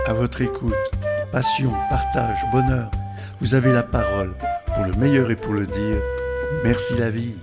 à votre écoute. Passion, partage, bonheur. Vous avez la parole pour le meilleur et pour le dire. Merci la vie.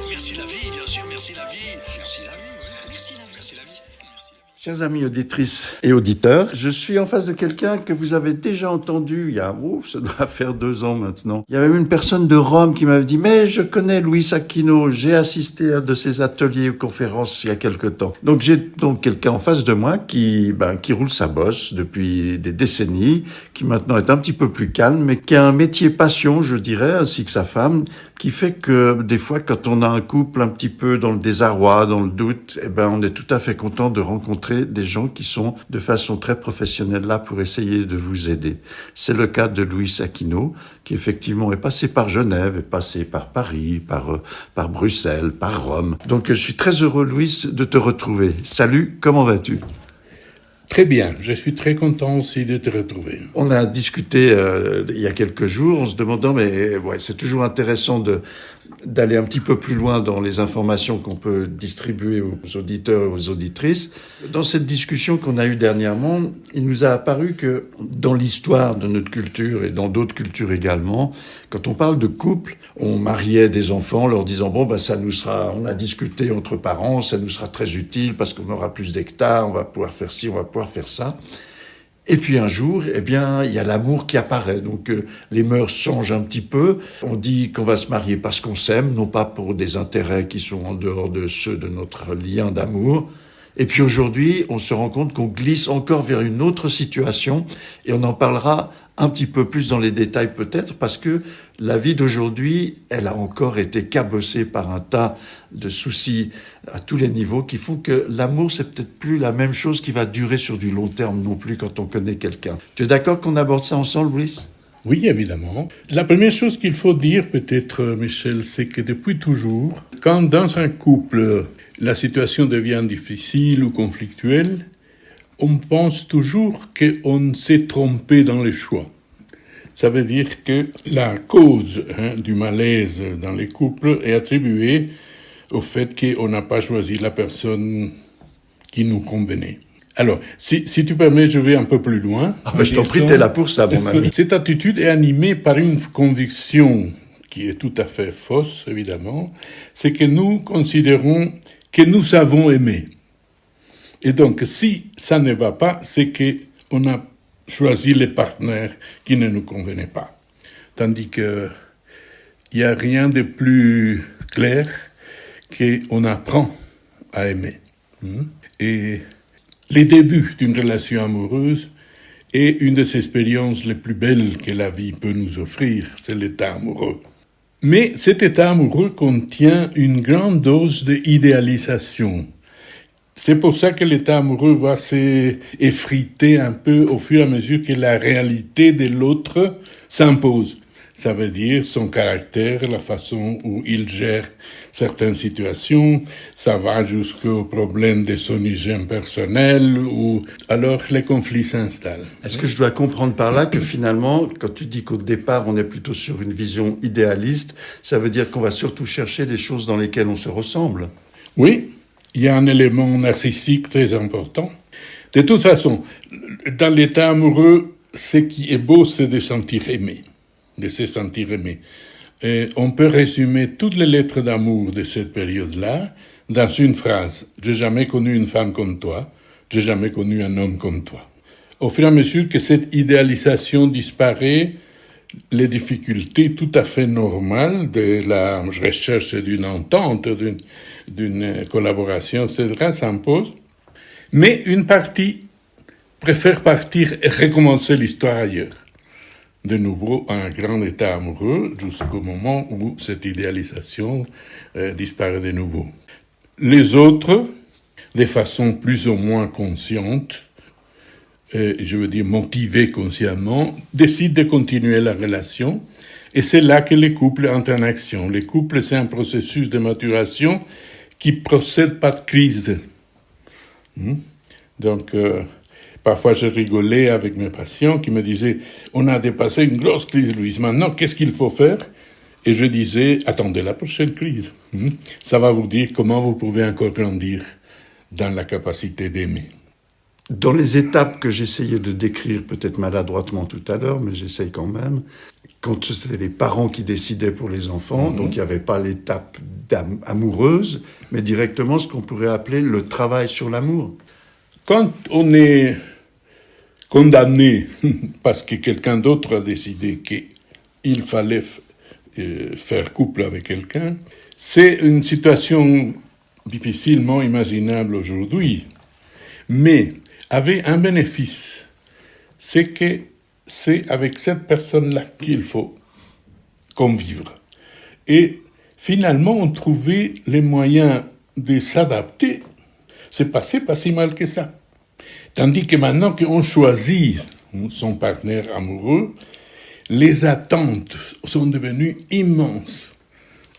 Merci la vie, bien sûr, merci la vie. Merci la vie, oui. Merci la vie. Merci la vie. Merci la vie. Chers amis auditrices et auditeurs, je suis en face de quelqu'un que vous avez déjà entendu il y a, ça doit faire 2 ans maintenant. Il y avait même une personne de Rome qui m'avait dit « Mais je connais Luis Aquino, j'ai assisté à un de ses ateliers ou conférences il y a quelque temps. » Donc j'ai donc quelqu'un en face de moi qui roule sa bosse depuis des décennies, qui maintenant est un petit peu plus calme, mais qui a un métier passion, je dirais, ainsi que sa femme, qui fait que des fois, quand on a un couple un petit peu dans le désarroi, dans le doute, on est tout à fait content de rencontrer des gens qui sont de façon très professionnelle là pour essayer de vous aider. C'est le cas de Luis Aquino, qui effectivement est passé par Genève, est passé par Paris, par Bruxelles, par Rome. Donc je suis très heureux, Luis, de te retrouver. Salut, comment vas-tu ? Très bien, je suis très content aussi de te retrouver. On a discuté il y a quelques jours en se demandant, mais ouais, c'est toujours intéressant d'aller un petit peu plus loin dans les informations qu'on peut distribuer aux auditeurs et aux auditrices. Dans cette discussion qu'on a eue dernièrement, il nous a apparu que dans l'histoire de notre culture et dans d'autres cultures également, quand on parle de couple, on mariait des enfants en leur disant on a discuté entre parents, ça nous sera très utile parce qu'on aura plus d'hectares, on va pouvoir faire ci, on va pouvoir faire ça. Et puis un jour, il y a l'amour qui apparaît. Donc les mœurs changent un petit peu. On dit qu'on va se marier parce qu'on s'aime, non pas pour des intérêts qui sont en dehors de ceux de notre lien d'amour. Et puis aujourd'hui, on se rend compte qu'on glisse encore vers une autre situation et on en parlera un petit peu plus dans les détails peut-être parce que la vie d'aujourd'hui, elle a encore été cabossée par un tas de soucis à tous les niveaux qui font que l'amour, c'est peut-être plus la même chose qui va durer sur du long terme non plus quand on connaît quelqu'un. Tu es d'accord qu'on aborde ça ensemble, Louis ? Oui, évidemment. La première chose qu'il faut dire peut-être, Michel, c'est que depuis toujours, quand dans un couple, la situation devient difficile ou conflictuelle, on pense toujours qu'on s'est trompé dans les choix. Ça veut dire que la cause du malaise dans les couples est attribuée au fait qu'on n'a pas choisi la personne qui nous convenait. Alors, si tu permets, je vais un peu plus loin. Je t'en prie, t'es là pour ça, mon ami. Cette attitude est animée par une conviction qui est tout à fait fausse, évidemment, c'est que nous considérons que nous savons aimer. Et donc, si ça ne va pas, c'est qu'on a choisi les partenaires qui ne nous convenaient pas. Tandis que il n'y a rien de plus clair qu'on apprend à aimer. Et les débuts d'une relation amoureuse est une des expériences les plus belles que la vie peut nous offrir, c'est l'état amoureux. Mais cet état amoureux contient une grande dose d'idéalisation. C'est pour ça que l'état amoureux va s'effriter un peu au fur et à mesure que la réalité de l'autre s'impose. Ça veut dire son caractère, la façon où il gère certaines situations, ça va jusqu'au problème de son hygiène personnelle, ou alors les conflits s'installent. Est-ce que je dois comprendre par là que finalement, quand tu dis qu'au départ on est plutôt sur une vision idéaliste, ça veut dire qu'on va surtout chercher des choses dans lesquelles on se ressemble ? Oui. Il y a un élément narcissique très important. De toute façon, dans l'état amoureux, ce qui est beau, c'est de sentir aimé, de se sentir aimé. Et on peut résumer toutes les lettres d'amour de cette période-là dans une phrase. « J'ai jamais connu une femme comme toi, j'ai jamais connu un homme comme toi. » Au fur et à mesure que cette idéalisation disparaît, les difficultés tout à fait normales de la recherche d'une entente, d'une collaboration, etc., s'imposent. Mais une partie préfère partir et recommencer l'histoire ailleurs. De nouveau, un grand état amoureux jusqu'au moment où cette idéalisation disparaît de nouveau. Les autres, de façon plus ou moins consciente, je veux dire motivés consciemment, décident de continuer la relation. Et c'est là que les couples entrent en action. Les couples, c'est un processus de maturation qui procède pas de crise. Donc, parfois je rigolais avec mes patients qui me disaient « On a dépassé une grosse crise, Louise, maintenant qu'est-ce qu'il faut faire ?» Et je disais « Attendez la prochaine crise. Ça va vous dire comment vous pouvez encore grandir dans la capacité d'aimer. » Dans les étapes que j'essayais de décrire, peut-être maladroitement tout à l'heure, mais j'essaye quand même, quand c'était les parents qui décidaient pour les enfants, donc il n'y avait pas l'étape amoureuse, mais directement ce qu'on pourrait appeler le travail sur l'amour. Quand on est condamné parce que quelqu'un d'autre a décidé qu'il fallait faire couple avec quelqu'un, c'est une situation difficilement imaginable aujourd'hui, mais avait un bénéfice, c'est que c'est avec cette personne-là qu'il faut convivre. Et finalement, on trouvait les moyens de s'adapter. C'est passé pas si mal que ça. Tandis que maintenant qu'on choisit son partenaire amoureux, les attentes sont devenues immenses.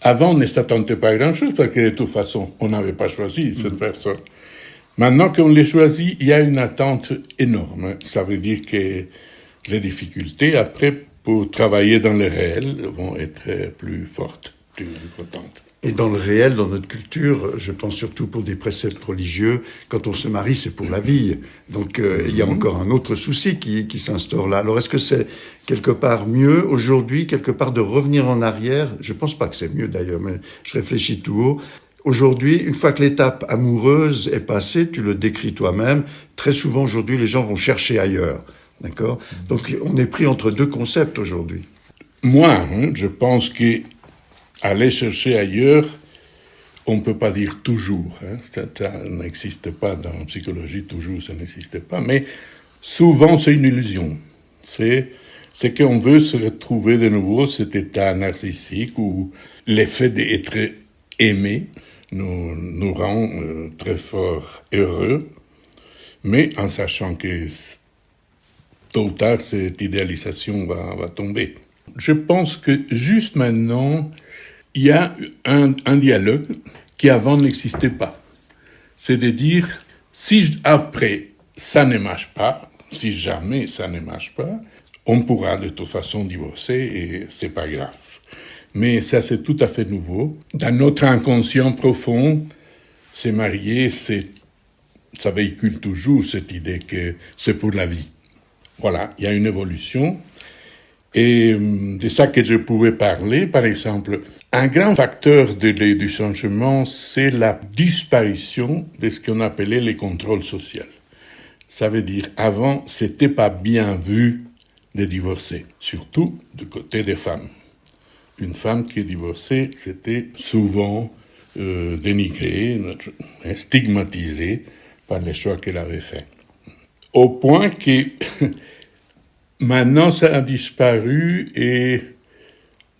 Avant, on ne s'attendait pas à grand-chose parce que de toute façon, on n'avait pas choisi cette personne. Maintenant qu'on les choisit, il y a une attente énorme. Ça veut dire que les difficultés, après, pour travailler dans le réel, vont être plus fortes, plus importantes. Et dans le réel, dans notre culture, je pense surtout pour des préceptes religieux, quand on se marie, c'est pour la vie. Donc il y a encore un autre souci qui s'instaure là. Alors est-ce que c'est quelque part mieux aujourd'hui, quelque part de revenir en arrière? Je pense pas que c'est mieux d'ailleurs, mais je réfléchis tout haut. Aujourd'hui, une fois que l'étape amoureuse est passée, tu le décris toi-même, très souvent aujourd'hui les gens vont chercher ailleurs. D'accord ? Donc on est pris entre deux concepts aujourd'hui. Moi, je pense que aller chercher ailleurs, on ne peut pas dire toujours. Ça n'existe pas dans la psychologie, toujours ça n'existe pas. Mais souvent, c'est une illusion. C'est qu'on veut se retrouver de nouveau cet état narcissique où l'effet d'être aimé nous rend très fort heureux, mais en sachant que tôt ou tard, cette idéalisation va tomber. Je pense que juste maintenant, il y a un dialogue qui avant n'existait pas. C'est de dire, si après ça ne marche pas, si jamais ça ne marche pas, on pourra de toute façon divorcer et c'est pas grave. Mais ça, c'est tout à fait nouveau. Dans notre inconscient profond, se marier, ça véhicule toujours cette idée que c'est pour la vie. Voilà, il y a une évolution. Et c'est ça que je pouvais parler. Par exemple, un grand facteur du changement, c'est la disparition de ce qu'on appelait les contrôles sociaux. Ça veut dire, avant, c'était pas bien vu de divorcer, surtout du côté des femmes. Une femme qui divorçait, c'était souvent dénigrée, stigmatisée par les choix qu'elle avait faits. Au point que maintenant, ça a disparu et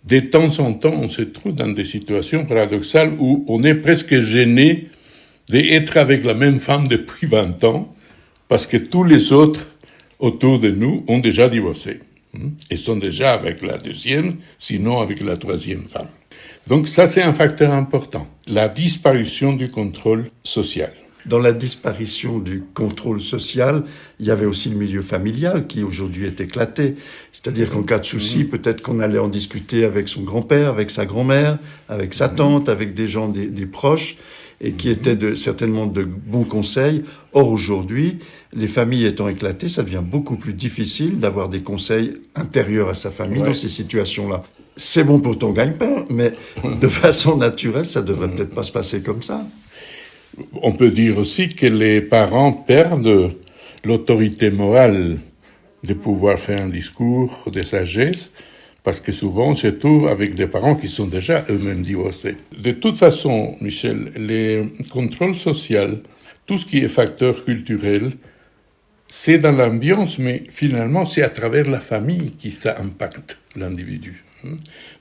de temps en temps, on se trouve dans des situations paradoxales où on est presque gêné d'être avec la même femme depuis 20 ans parce que tous les autres autour de nous ont déjà divorcé et sont déjà avec la deuxième, sinon avec la troisième femme. Donc ça, c'est un facteur important, la disparition du contrôle social. Dans la disparition du contrôle social, il y avait aussi le milieu familial qui aujourd'hui est éclaté. C'est-à-dire qu'en cas de souci, peut-être qu'on allait en discuter avec son grand-père, avec sa grand-mère, avec sa tante, avec des gens, des proches, et qui étaient certainement de bons conseils. Or, aujourd'hui, les familles étant éclatées, ça devient beaucoup plus difficile d'avoir des conseils intérieurs à sa famille dans ces situations-là. C'est bon pour ton gagne-pain, mais de façon naturelle, ça devrait peut-être pas se passer comme ça. On peut dire aussi que les parents perdent l'autorité morale de pouvoir faire un discours de sagesse, parce que souvent on se trouve avec des parents qui sont déjà eux-mêmes divorcés. De toute façon, Michel, les contrôles sociaux, tout ce qui est facteur culturel, c'est dans l'ambiance, mais finalement c'est à travers la famille que ça impacte l'individu.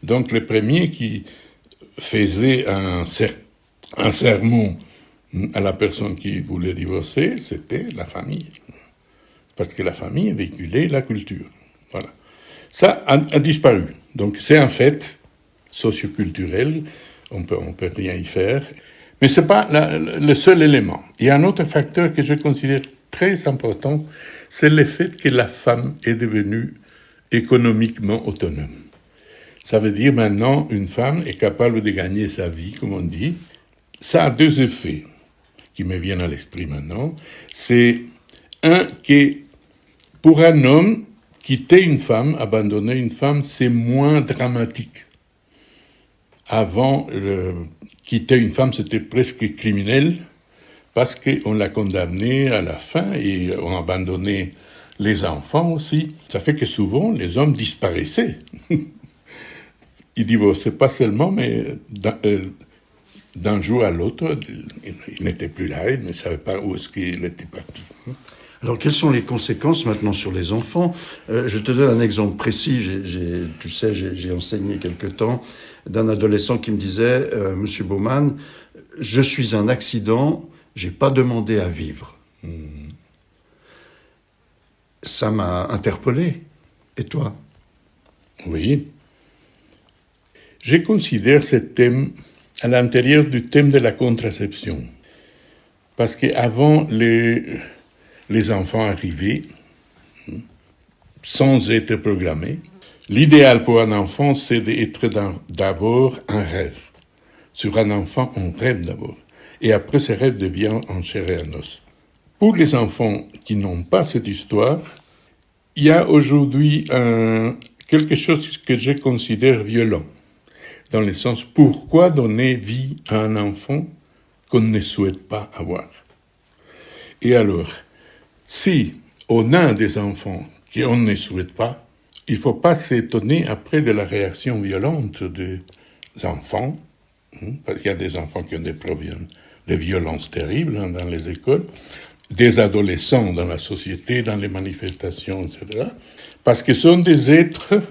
Donc les premiers qui faisaient un sermon à la personne qui voulait divorcer, c'était la famille. Parce que la famille véhiculait la culture. Voilà. Ça a disparu. Donc c'est un fait socioculturel, on peut rien y faire. Mais c'est pas le seul élément. Il y a un autre facteur que je considère très important, c'est le fait que la femme est devenue économiquement autonome. Ça veut dire maintenant, une femme est capable de gagner sa vie, comme on dit. Ça a deux effets qui me viennent à l'esprit maintenant. C'est Un qui, pour un homme, quitter une femme, abandonner une femme, c'est moins dramatique. Avant, quitter une femme, c'était presque criminel, parce qu'on l'a condamné à la fin et on abandonné les enfants aussi. Ça fait que souvent, les hommes disparaissaient. Ils divorçaient pas seulement, mais d'un jour à l'autre, il n'était plus là, il ne savait pas où est-ce qu'il était parti. Alors, quelles sont les conséquences maintenant sur les enfants ? Je te donne un exemple précis. Tu sais, j'ai enseigné quelque temps d'un adolescent qui me disait « Monsieur Baumann, je suis un accident, j'ai pas demandé à vivre. » Ça m'a interpellé. Et toi ? Oui. Je considère ce thème à l'intérieur du thème de la contraception. Parce qu'avant, les enfants arrivaient sans être programmés. L'idéal pour un enfant, c'est d'être d'abord un rêve. Sur un enfant, on rêve d'abord. Et après, ce rêve devient en chair et en os. Pour les enfants qui n'ont pas cette histoire, il y a aujourd'hui quelque chose que je considère violent. Dans le sens, pourquoi donner vie à un enfant qu'on ne souhaite pas avoir ? Et alors, si on a des enfants qu'on ne souhaite pas, il ne faut pas s'étonner après de la réaction violente des enfants, parce qu'il y a des enfants qui ont des violences terribles dans les écoles, des adolescents dans la société, dans les manifestations, etc. Parce que ce sont des êtres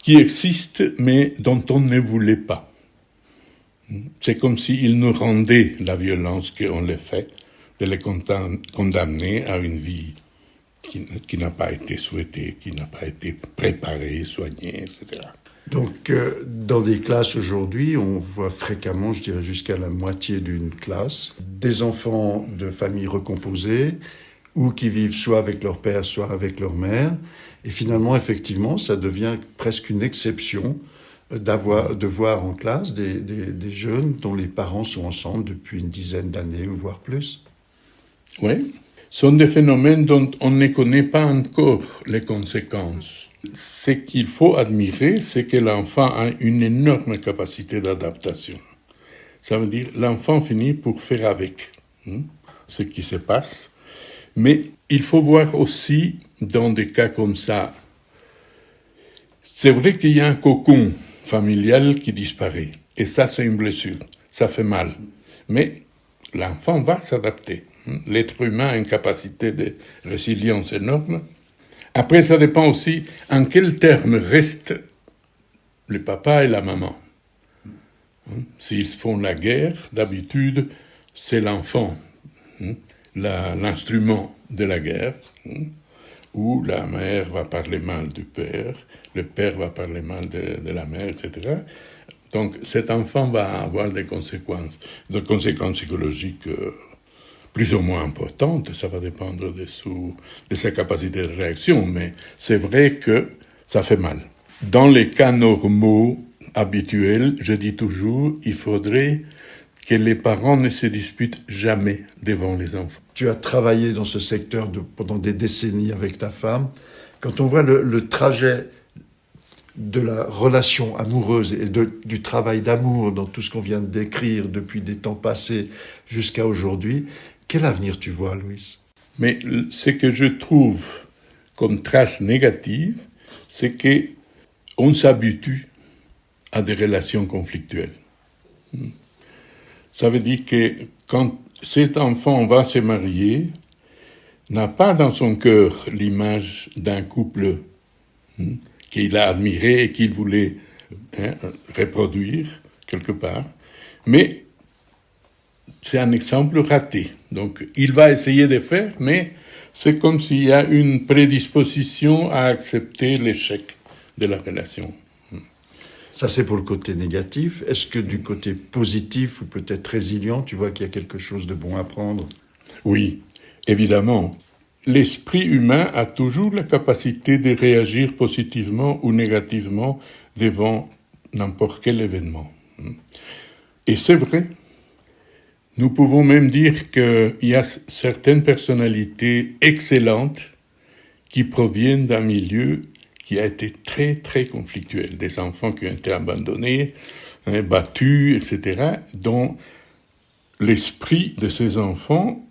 qui existent, mais dont on ne voulait pas. C'est comme s'ils nous rendaient la violence qu'on les fait, de les condamner à une vie qui n'a pas été souhaitée, qui n'a pas été préparée, soignée, etc. Donc, dans des classes aujourd'hui, on voit fréquemment, je dirais jusqu'à la moitié d'une classe, des enfants de familles recomposées ou qui vivent soit avec leur père, soit avec leur mère. Et finalement, effectivement, ça devient presque une exception de voir en classe des jeunes dont les parents sont ensemble depuis une dizaine d'années ou voire plus. Oui, ce sont des phénomènes dont on ne connaît pas encore les conséquences. Ce qu'il faut admirer, c'est que l'enfant a une énorme capacité d'adaptation. Ça veut dire l'enfant finit pour faire avec ce qui se passe. Mais il faut voir aussi, dans des cas comme ça, c'est vrai qu'il y a un cocon familial qui disparaît. Et ça, c'est une blessure. Ça fait mal. Mais l'enfant va s'adapter. L'être humain a une capacité de résilience énorme. Après, ça dépend aussi en quels termes restent le papa et la maman. S'ils font la guerre, d'habitude, c'est l'enfant, l'instrument de la guerre, où la mère va parler mal du père, le père va parler mal de la mère, etc. Donc, cet enfant va avoir des conséquences psychologiques plus ou moins importantes. Ça va dépendre de sa capacité de réaction, mais c'est vrai que ça fait mal. Dans les cas normaux, habituels, je dis toujours, il faudrait que les parents ne se disputent jamais devant les enfants. Tu as travaillé dans ce secteur pendant des décennies avec ta femme. Quand on voit le trajet de la relation amoureuse et du travail d'amour dans tout ce qu'on vient de décrire depuis des temps passés jusqu'à aujourd'hui, quel avenir tu vois, Louis ? Mais ce que je trouve comme trace négative, c'est qu'on s'habitue à des relations conflictuelles. Ça veut dire que quand cet enfant va se marier, n'a pas dans son cœur l'image d'un couple qu'il a admiré et qu'il voulait reproduire quelque part, mais c'est un exemple raté. Donc, il va essayer de faire, mais c'est comme s'il y a une prédisposition à accepter l'échec de la relation. Ça, c'est pour le côté négatif. Est-ce que du côté positif ou peut-être résilient, tu vois qu'il y a quelque chose de bon à prendre ? Oui, évidemment. L'esprit humain a toujours la capacité de réagir positivement ou négativement devant n'importe quel événement. Et c'est vrai, Nous pouvons même dire qu'il y a certaines personnalités excellentes qui proviennent d'un milieu qui a été très, très conflictuel. Des enfants qui ont été abandonnés, battus, etc., dont l'esprit de ces enfants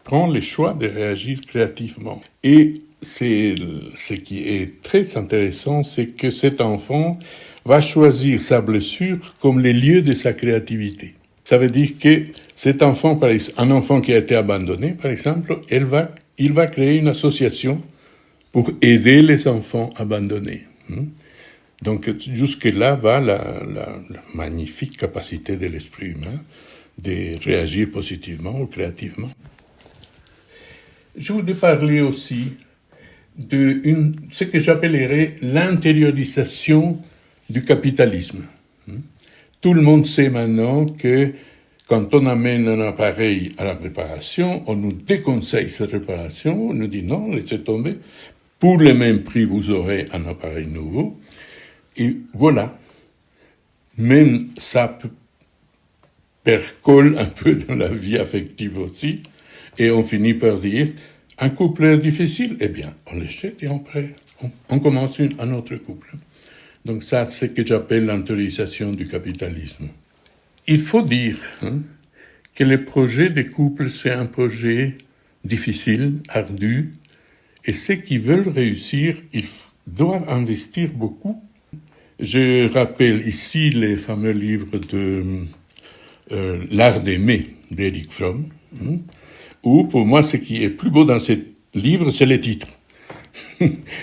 prend le choix de réagir créativement. Et ce qui est très intéressant, c'est que cet enfant va choisir sa blessure comme le lieu de sa créativité. Ça veut dire que cet enfant, un enfant qui a été abandonné, par exemple, il va créer une association pour aider les enfants abandonnés. Donc jusque-là va la magnifique capacité de l'esprit humain de réagir positivement ou créativement. Je voudrais parler aussi de ce que j'appellerais l'intériorisation du capitalisme. Tout le monde sait maintenant que quand on amène un appareil à la réparation, on nous déconseille cette réparation, on nous dit non, laissez tomber. Pour le même prix, vous aurez un appareil nouveau. Et voilà. Même ça percole un peu dans la vie affective aussi. Et on finit par dire, un couple difficile, eh bien, on le jette et on commence un autre couple. Donc ça, c'est ce que j'appelle l'intériorisation du capitalisme. Il faut dire que le projet de couple, c'est un projet difficile, ardu, et ceux qui veulent réussir, ils doivent investir beaucoup. Je rappelle ici les fameux livres de L'art d'aimer d'Eric Fromm, où pour moi, ce qui est plus beau dans ces livres, c'est les titres.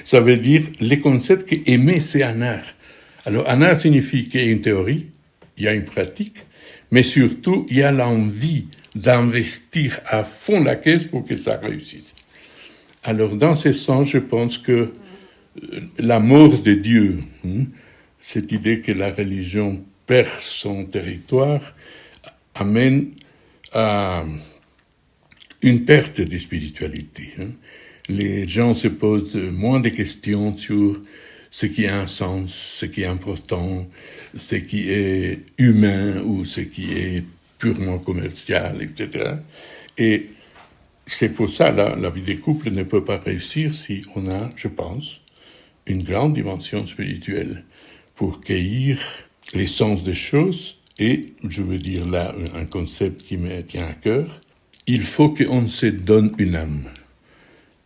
Ça veut dire les concepts qu'aimer, c'est un art. Alors, un art signifie qu'il y a une théorie, il y a une pratique, mais surtout, il y a l'envie d'investir à fond la caisse pour que ça réussisse. Alors, dans ce sens, je pense que la mort de Dieu, cette idée que la religion perd son territoire, amène à une perte de spiritualité. Les gens se posent moins de questions sur ce qui a un sens, ce qui est important, ce qui est humain ou ce qui est purement commercial, etc. Et c'est pour ça que la vie des couples ne peut pas réussir si on a, je pense, une grande dimension spirituelle pour cueillir l'essence des choses. Et je veux dire là un concept qui me tient à cœur. Il faut qu'on se donne une âme.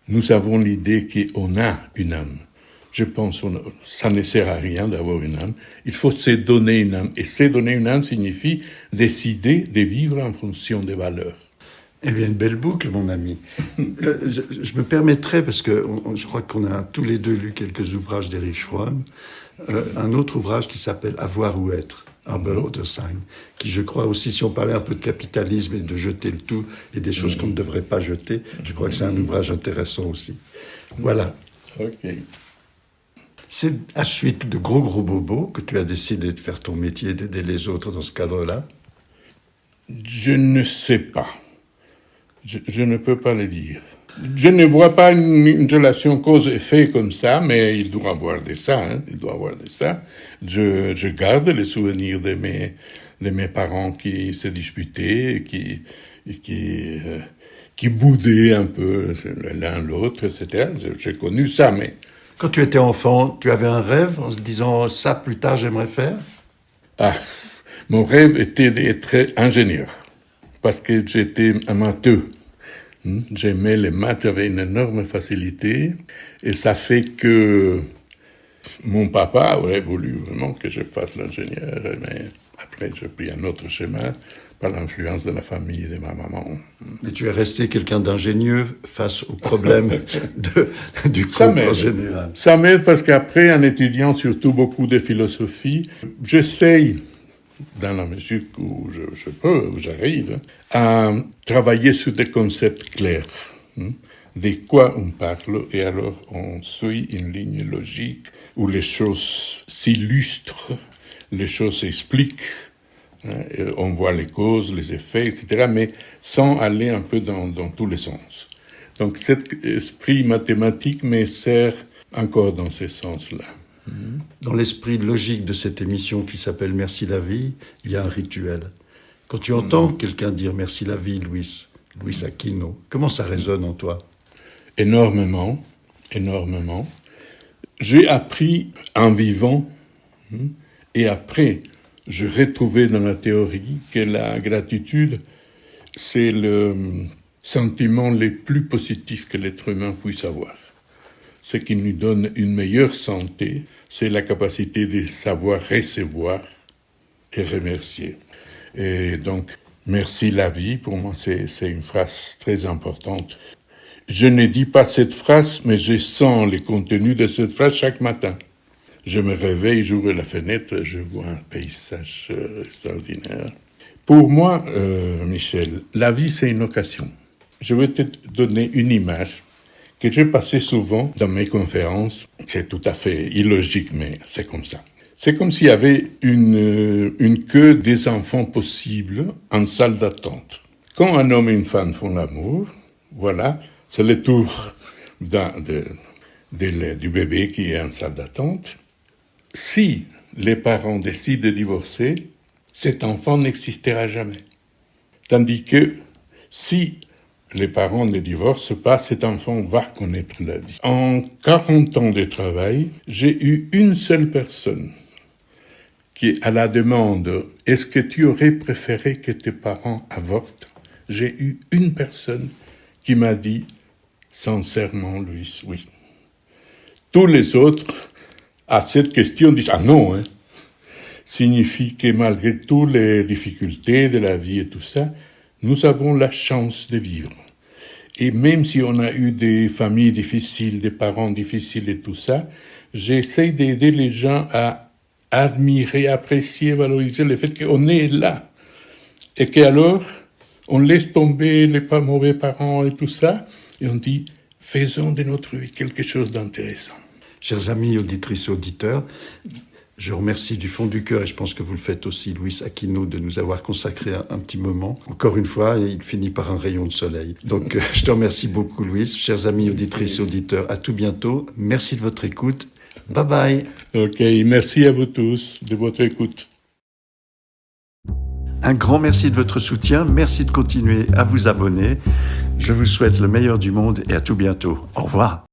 Nous avons l'idée qu'on a une âme. Je pense que ça ne sert à rien d'avoir une âme. Il faut se donner une âme. Et se donner une âme signifie décider de vivre en fonction des valeurs. Eh bien, une belle boucle, mon ami. Je me permettrai, parce que je crois qu'on a tous les deux lu quelques ouvrages d'Erich Fromm, un autre ouvrage qui s'appelle « Avoir ou être ». Aber oder sein, qui je crois aussi, si on parlait un peu de capitalisme et de jeter le tout et des choses qu'on ne devrait pas jeter, je crois que c'est un ouvrage intéressant aussi. Voilà. Ok. C'est à suite de Gros Bobos que tu as décidé de faire ton métier, d'aider les autres dans ce cadre-là? Je ne sais pas. Je ne peux pas le dire. Je ne vois pas une relation cause-effet comme ça, mais il doit avoir de ça. Il doit avoir de ça. Je garde les souvenirs de mes parents qui se disputaient, qui boudaient un peu l'un l'autre, etc. J'ai connu ça, mais... Quand tu étais enfant, tu avais un rêve en se disant « ça, plus tard, j'aimerais faire » ? Mon rêve était d'être ingénieur, parce que j'étais un matheux. J'aimais les maths, j'avais une énorme facilité, et ça fait que mon papa aurait voulu vraiment que je fasse l'ingénieur, mais après j'ai pris un autre chemin par l'influence de la famille et de ma maman. Mais tu es resté quelqu'un d'ingénieux face aux problèmes du couple en général. Ça m'aide parce qu'après, en étudiant surtout beaucoup de philosophie, j'essaye, dans la mesure où je peux, où j'arrive, à travailler sur des concepts clairs. De quoi on parle, et alors on suit une ligne logique où les choses s'illustrent, les choses s'expliquent, on voit les causes, les effets, etc., mais sans aller un peu dans tous les sens. Donc cet esprit mathématique me sert encore dans ce sens-là. Dans l'esprit logique de cette émission qui s'appelle « Merci la vie », il y a un rituel. Quand tu entends quelqu'un dire « Merci la vie, Luis Aquino », comment ça résonne en toi? Énormément. J'ai appris en vivant, et après, je retrouvais dans la théorie que la gratitude, c'est le sentiment le plus positif que l'être humain puisse avoir. Ce qui nous donne une meilleure santé, c'est la capacité de savoir recevoir et remercier. Et donc, merci la vie, pour moi, c'est une phrase très importante. Je ne dis pas cette phrase, mais je sens le contenu de cette phrase chaque matin. Je me réveille, j'ouvre la fenêtre, je vois un paysage extraordinaire. Pour moi, Michel, la vie, c'est une occasion. Je vais te donner une image que j'ai passée souvent dans mes conférences. C'est tout à fait illogique, mais c'est comme ça. C'est comme s'il y avait une queue des enfants possibles en salle d'attente. Quand un homme et une femme font l'amour, voilà, c'est le tour du bébé qui est en salle d'attente. Si les parents décident de divorcer, cet enfant n'existera jamais. Tandis que si les parents ne divorcent pas, cet enfant va connaître la vie. En 40 ans de travail, j'ai eu une seule personne qui, à la demande « Est-ce que tu aurais préféré que tes parents avortent ?» J'ai eu une personne qui m'a dit sincèrement, Luis, oui. Tous les autres, à cette question, disent « Ah non, hein !» Signifie que malgré toutes les difficultés de la vie et tout ça, nous avons la chance de vivre. Et même si on a eu des familles difficiles, des parents difficiles et tout ça, j'essaie d'aider les gens à admirer, apprécier, valoriser le fait qu'on est là. Et qu'alors, on laisse tomber les mauvais parents et tout ça, et on dit, faisons de notre vie quelque chose d'intéressant. Chers amis, auditrices et auditeurs, je remercie du fond du cœur, et je pense que vous le faites aussi, Luis Aquino, de nous avoir consacré un petit moment. Encore une fois, il finit par un rayon de soleil. Donc, je te remercie beaucoup, Luis. Chers amis, auditrices et auditeurs, à tout bientôt. Merci de votre écoute. Bye bye. Ok, merci à vous tous de votre écoute. Un grand merci de votre soutien. Merci de continuer à vous abonner. Je vous souhaite le meilleur du monde et à tout bientôt. Au revoir.